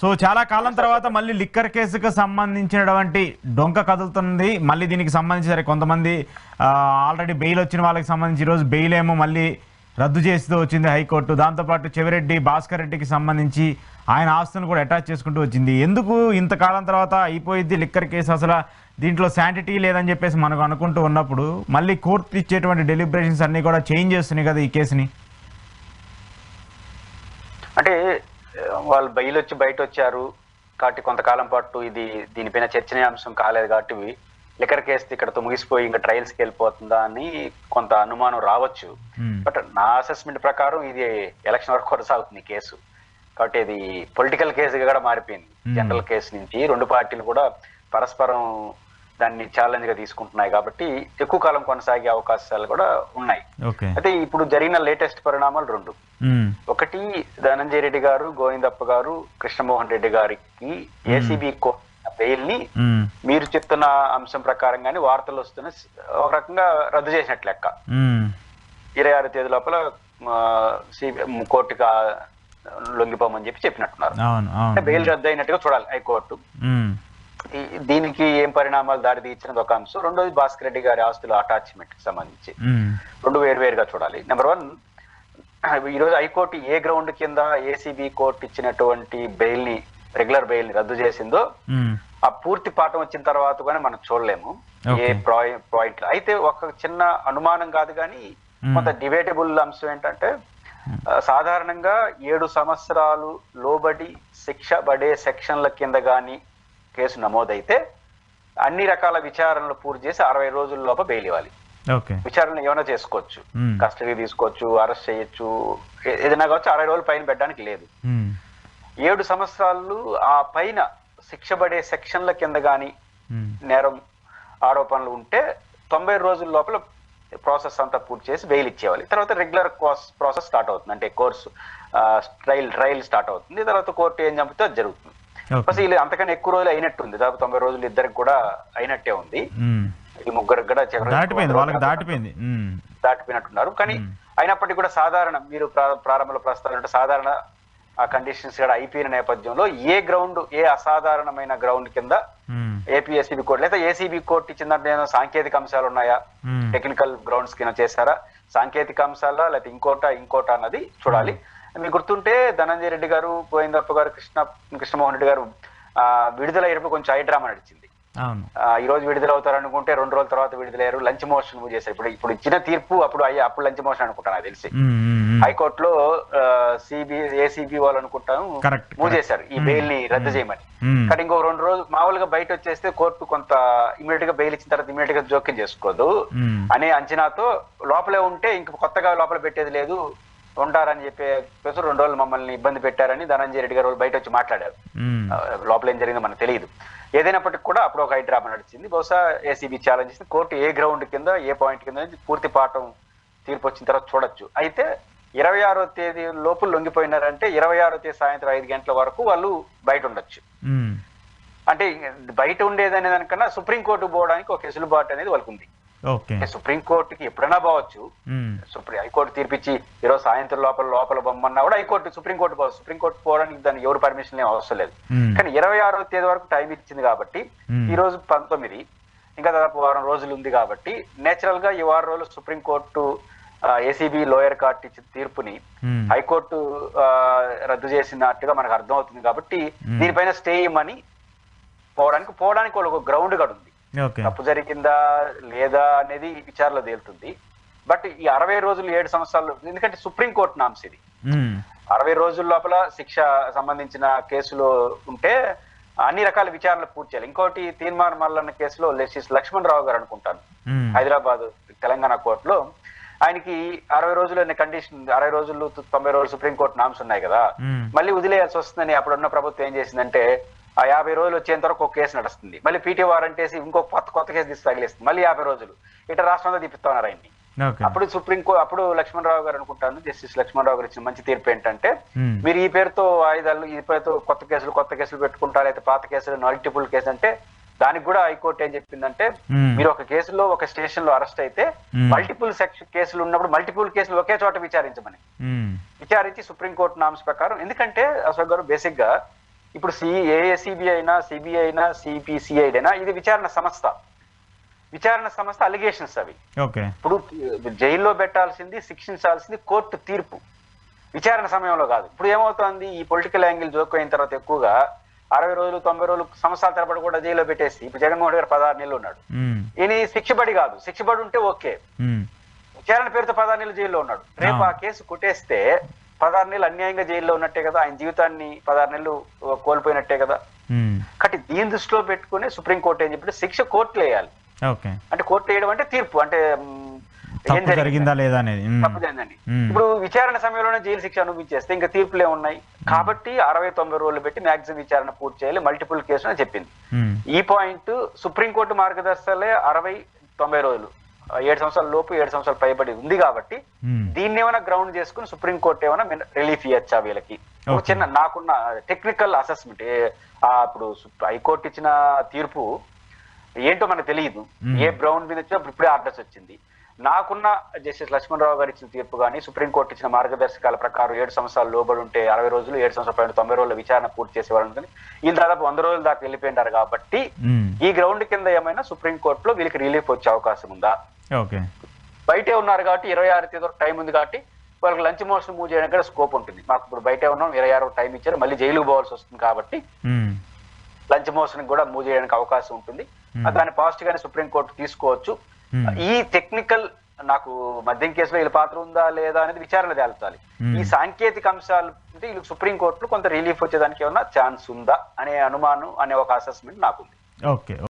So చాలా కాలం తర్వాత మళ్ళీ లిక్కర్ కేసుకు సంబంధించినటువంటి డొంక కదులుతుంది. మళ్ళీ దీనికి సంబంధించి సరే కొంతమంది ఆల్రెడీ బెయిల్ వచ్చిన వాళ్ళకి సంబంధించి ఈరోజు బెయిల్ ఏమో మళ్ళీ రద్దు చేస్తూ వచ్చింది హైకోర్టు. దాంతోపాటు చెవిరెడ్డి భాస్కర్ రెడ్డికి సంబంధించి ఆయన ఆస్తులను కూడా అటాచ్ చేసుకుంటూ వచ్చింది. ఎందుకు ఇంతకాలం తర్వాత అయిపోయింది లిక్కర్ కేసు, అసలు దీంట్లో శాంటిటీ లేదని చెప్పేసి మనకు అనుకుంటూ ఉన్నప్పుడు మళ్ళీ కోర్టు ఇచ్చేటువంటి డెలిబరేషన్స్ అన్నీ కూడా చేంజ్ చేస్తున్నాయి కదా ఈ కేసుని. అంటే వాళ్ళు బయలు వచ్చి బయట వచ్చారు కాబట్టి కొంతకాలం పాటు దీనిపైన చర్చనీయాంశం కాలేదు కాబట్టి లిక్కర్ కేసు ఇక్కడతో ముగిసిపోయి ఇంకా ట్రయల్స్కి వెళ్ళిపోతుందా అని కొంత అనుమానం రావచ్చు. బట్ నా అసెస్మెంట్ ప్రకారం ఇది ఎలక్షన్ వరకు కొనసాగుతుంది కేసు కాబట్టి ఇది పొలిటికల్ కేసుగా కూడా మారిపోయింది. జనరల్ కేసు నుంచి రెండు పార్టీలు కూడా పరస్పరం దాన్ని ఛాలెంజ్ గా తీసుకుంటున్నాయి కాబట్టి ఎక్కువ కాలం కొనసాగే అవకాశాలు కూడా ఉన్నాయి. అయితే ఇప్పుడు జరిగిన లేటెస్ట్ పరిణామాలు రెండు. ఒకటి, ధనంజయ రెడ్డి గారు, గోవిందప్ప గారు, కృష్ణమోహన్ రెడ్డి గారికి ఏసీబీ బెయిల్ ని మీరు చెప్తున్న అంశం ప్రకారంగానే వార్తలు వస్తున్న ఒక రకంగా రద్దు చేసినట్లు లెక్క. 26 తేదీ లోపల కోర్టుగా లొంగిపోమని చెప్పినట్టున్నారు. బెయిల్ రద్దు అయినట్టుగా చూడాలి హైకోర్టు. దీనికి ఏం పరిణామాలు దారి తీర్చినది ఒక అంశం. రెండోది భాస్కర్ రెడ్డి గారి ఆస్తుల అటాచ్మెంట్ కి సంబంధించి రెండు వేరువేరుగా చూడాలి. నెంబర్ 1, ఈరోజు హైకోర్టు ఏ గ్రౌండ్ కింద ఏసీబీ కోర్టు ఇచ్చినటువంటి బెయిల్ ని, రెగ్యులర్ బెయిల్ ని రద్దు చేసిందో ఆ పూర్తి పాఠం వచ్చిన తర్వాత కూడా మనం చూడలేము ఏ పాయింట్. అయితే ఒక చిన్న అనుమానం కాదు కానీ కొంత డిబేటబుల్ అంశం ఏంటంటే సాధారణంగా 7 సంవత్సరాలు లోబడి శిక్ష పడే సెక్షన్ల కింద గాని కేసు నమోదైతే అన్ని రకాల విచారణలు పూర్తి చేసి 60 రోజుల లోప బెయిల్ ఇవ్వాలి. విచారణ ఏమైనా చేసుకోవచ్చు, కస్టడీ తీసుకోవచ్చు, అరెస్ట్ చేయొచ్చు, ఏదైనా కావచ్చు. 60 రోజుల పైన పెట్టడానికి లేదు. 7 సంవత్సరాలు ఆ పైన శిక్ష పడే సెక్షన్ల కింద గాని నేరం ఆరోపణలు ఉంటే 90 రోజుల లోపల ప్రాసెస్ అంతా పూర్తి చేసి బెయిల్ ఇచ్చేవాలి. తర్వాత రెగ్యులర్ ప్రాసెస్ స్టార్ట్ అవుతుంది. అంటే కోర్సు ట్రయల్ స్టార్ట్ అవుతుంది. తర్వాత కోర్టు ఏం చంపితే అది జరుగుతుంది. వీళ్ళు అంతకన్నా ఎక్కువ రోజులు అయినట్టుంది. దాదాపు 90 రోజులు ఇద్దరికి కూడా అయినట్టే ఉంది. ఈ ముగ్గురికి కూడా దాటిపోయినట్టున్నారు. కానీ అయినప్పటికీ కూడా సాధారణ మీరు ప్రారంభంలో ప్రస్తావన సాధారణ ఆ కండిషన్స్ కూడా అయిపోయిన నేపథ్యంలో ఏ గ్రౌండ్, ఏ అసాధారణమైన గ్రౌండ్ కింద ఏపీఎస్సీబీ కోర్టు లేదా ఏసీబీ కోర్టు ఇచ్చిన దాంట్లో సాంకేతిక అంశాలు ఉన్నాయా, టెక్నికల్ గ్రౌండ్స్ కింద చేశారా, సాంకేతిక అంశాలా లేకపోతే ఇంకోట అన్నది చూడాలి. మీకు గుర్తుంటే ధనంజయ రెడ్డి గారు, గోవిందప్ప గారు, కృష్ణమోహన్ రెడ్డి గారు విడుదల అయ్యేటప్పుడు కొంచెం హైడ్రామా నడిచింది. ఈ రోజు విడుదల అవుతారు అనుకుంటే 2 రోజుల తర్వాత విడుదలయ్యారు. లంచ్ మోషన్ మూవ్ చేశారు. ఇప్పుడు ఇచ్చిన తీర్పు అప్పుడు లంచ్ మోషన్ అనుకుంటాను నాకు తెలిసి. హైకోర్టులో ఏసీబీ వాళ్ళు అనుకుంటాను మూవ్ చేశారు ఈ బెయిల్ ని రద్దు చేయమని. కానీ ఇంకో 2 రోజులు మామూలుగా బయట వచ్చేస్తే కోర్టు కొంత ఇమీడియట్ గా బెయిల్ ఇచ్చిన తర్వాత ఇమీడియట్ గా జోక్యం చేసుకోదు అనే అంచనాతో లోపలే ఉంటే ఇంక కొత్తగా లోపల పెట్టేది లేదు, ఉంటారని చెప్పేసి 2 రోజులు మమ్మల్ని ఇబ్బంది పెట్టారని ధనంజయ రెడ్డి గారు బయట వచ్చి మాట్లాడారు. లోపల ఏం జరిగిందో మనకు తెలియదు. ఏదైనప్పటికీ కూడా అప్పుడు ఒక హైడ్రామా నడిచింది. బహుశా ఏసీబీ ఛాలెంజ్ చేసింది. కోర్టు ఏ గ్రౌండ్ కింద, ఏ పాయింట్ కింద పూర్తి పాఠం తీర్పు వచ్చిన తర్వాత చూడొచ్చు. అయితే 26వ తేదీ లోపు లొంగిపోయినారంటే 26వ తేదీ సాయంత్రం 5 గంటల వరకు వాళ్ళు బయట ఉండొచ్చు. అంటే బయట ఉండేదనే దానికన్నా సుప్రీంకోర్టు పోవడానికి ఒక వెసులుబాటు అనేది వాళ్ళకు ఉంది. సుప్రీంకోర్టుకి ఎప్పుడైనా పోవచ్చు. హైకోర్టు తీర్పిచ్చి ఈరోజు సాయంత్రం లోపల బొమ్మన్నా కూడా సుప్రీంకోర్టు పోవచ్చు. సుప్రీంకోర్టు పోవడానికి దాన్ని ఎవరు పర్మిషన్ ఏం అవసరం లేదు. కానీ 26వ తేదీ వరకు టైం ఇచ్చింది కాబట్టి ఈ రోజు 19, ఇంకా దాదాపు వారం రోజులు ఉంది కాబట్టి నేచురల్ గా ఈ వారం రోజులు సుప్రీంకోర్టు ఏసీబీ లోయర్ కోర్టు ఇచ్చిన తీర్పుని హైకోర్టు రద్దు చేసినట్టుగా మనకు అర్థం అవుతుంది. కాబట్టి దీనిపైన స్టే ఇవ్వమని పోవడానికి ఒక గ్రౌండ్ కూడా ఉంది. తప్పు జరిగిందా లేదా అనేది విచారణలో తేలుతుంది. బట్ ఈ 60 రోజులు 7 సంవత్సరాలు, ఎందుకంటే సుప్రీంకోర్టు నామ్స్ ఇది. 60 రోజుల లోపల శిక్ష సంబంధించిన కేసులో ఉంటే అన్ని రకాల విచారణలు పూర్తి చేయాలి. ఇంకోటి తీర్మానం మల్లన్న కేసులో లక్ష్మణ్ రావు గారు అనుకుంటాను హైదరాబాద్ తెలంగాణ కోర్టులో ఆయనకి 60 రోజులు అనే కండిషన్, 60 రోజులు 90 రోజులు సుప్రీంకోర్టు నామ్స్ ఉన్నాయి కదా, మళ్ళీ వదిలేయాల్సి వస్తుందని అప్పుడున్న ప్రభుత్వం ఏం చేసిందంటే ఆ 50 రోజులు వచ్చేంత వరకు ఒక కేసు నడుస్తుంది. మళ్ళీ పీటీ వారెంట్ వేసి ఇంకో కొత్త కేసు తీసి తగిలేస్తుంది. మళ్ళీ 50 రోజులు ఇట్లా రాష్ట్రంలో తిప్పుతున్నారు ఆయన్ని. అప్పుడు లక్ష్మణరావు గారు అనుకుంటాను, జస్టిస్ లక్ష్మణరావు గారు ఇచ్చిన మంచి తీర్పు ఏంటంటే మీరు ఈ పేరుతో ఆయుధాలు, ఈ పేరుతో కొత్త కేసులు పెట్టుకుంటారు, అయితే పాత కేసులు మల్టిపుల్ కేసు అంటే దానికి కూడా హైకోర్టు ఏం చెప్పిందంటే మీరు ఒక కేసులో ఒక స్టేషన్ లో అరెస్ట్ అయితే మల్టిపుల్ కేసులు ఉన్నప్పుడు మల్టిపుల్ కేసులు ఒకే చోట విచారించి సుప్రీంకోర్టు నామ్స్ ప్రకారం. ఎందుకంటే అశోక్ గారు బేసిక్ గా ఇప్పుడు ఏఏసీబీ అయినా సిబిఐ అయినా సిపిసిఐ అయినా ఇది విచారణ సంస్థ అలిగేషన్స్ అవి. ఓకే. ఇప్పుడు జైల్లో పెట్టాల్సింది, శిక్షించాల్సింది కోర్టు తీర్పు, విచారణ సమయంలో కాదు. ఇప్పుడు ఏమవుతోంది, ఈ పొలిటికల్ యాంగిల్ జోక్ అయిన తర్వాత ఎక్కువగా 60 రోజులు 90 రోజులు సంవత్సరాల తరబడి కూడా జైల్లో పెట్టేసి, ఇప్పుడు జగన్మోహన్ రెడ్డి గారు 16 నెలలు ఉన్నాడు. ఈయన శిక్షబడి కాదు, శిక్షబడి ఉంటే ఓకే, విచారణ పేరుతో 16 నెలలు జైల్లో ఉన్నాడు. రేపు ఆ కేసు కొట్టేస్తే 16 నెలలు అన్యాయంగా జైల్లో ఉన్నట్టే కదా, ఆయన జీవితాన్ని 16 నెలలు కోల్పోయినట్టే కదా. కాబట్టి దీని దృష్టిలో పెట్టుకుని సుప్రీంకోర్టు ఏం చెప్పి శిక్ష కోర్టులు వేయాలి. అంటే కోర్టు వేయడం అంటే తీర్పు, అంటే తప్పు జరిగిందా లేదా అనేది. తప్పు జరిగిందండి. ఇప్పుడు విచారణ సమయంలోనే జైలు శిక్ష అనుభవించేస్తే ఇంకా తీర్పులే ఉన్నాయి. కాబట్టి 60-90 రోజులు పెట్టి మాక్సిమం విచారణ పూర్తి చేయాలి, మల్టిపుల్ కేసులు అని చెప్పింది. ఈ పాయింట్ సుప్రీంకోర్టు మార్గదర్శకాలే 60-90 రోజులు, 7 సంవత్సరాల లోపు 7 సంవత్సరాలు పైబడి ఉంది. కాబట్టి దీన్ని ఏమైనా గ్రౌండ్ చేసుకుని సుప్రీంకోర్టు ఏమైనా రిలీఫ్ ఇవ్వచ్చా వీళ్ళకి? చిన్న నాకున్న టెక్నికల్ అసెస్మెంట్, ఇప్పుడు హైకోర్టు ఇచ్చిన తీర్పు ఏంటో మనకు తెలియదు, ఏ గ్రౌండ్ మీద వచ్చినా ఇప్పుడే ఆర్డర్స్ వచ్చింది. నాకున్న జస్టిస్ లక్ష్మణరావు గారు ఇచ్చిన తీర్పు కానీ, సుప్రీంకోర్టు ఇచ్చిన మార్గదర్శకాల ప్రకారం 7 సంవత్సరాలు లోబడి ఉంటే 60 రోజులు, 7 సంవత్సరాల పైన 90 రోజుల విచారణ పూర్తి చేసేవాళ్ళని, వీళ్ళు దాదాపు 100 రోజుల దాకా వెళ్ళిపోయినారు. కాబట్టి ఈ గ్రౌండ్ కింద ఏమైనా సుప్రీంకోర్టులో వీళ్ళకి రిలీఫ్ వచ్చే అవకాశం ఉందా? బయటే ఉన్నారు కాబట్టి 26 తేదీ టైం ఉంది కాబట్టి వాళ్ళకి లంచ్ మోషన్ మూవ్ చేయడానికి కూడా స్కోప్ ఉంటుంది. మాకు ఇప్పుడు బయటే ఉన్నాం, 26 టైం ఇచ్చారు, మళ్ళీ జైలుకు పోవాల్సి వస్తుంది కాబట్టి లంచ్ మోషన్ కూడా మూవ్ చేయడానికి అవకాశం ఉంటుంది. దాన్ని పాజిటివ్ గానే సుప్రీంకోర్టు తీసుకోవచ్చు. ఈ టెక్నికల్, నాకు మద్యం కేసులో వీళ్ళ పాత్ర ఉందా లేదా అనేది విచారణ తేల్చాలి. ఈ సాంకేతిక అంశాలు అంటే వీళ్ళకి సుప్రీంకోర్టులో కొంత రిలీఫ్ వచ్చేదానికి ఏమన్నా ఛాన్స్ ఉందా అనే అనుమానం, అనే ఒక అసెస్మెంట్ నాకుంది. ఓకే.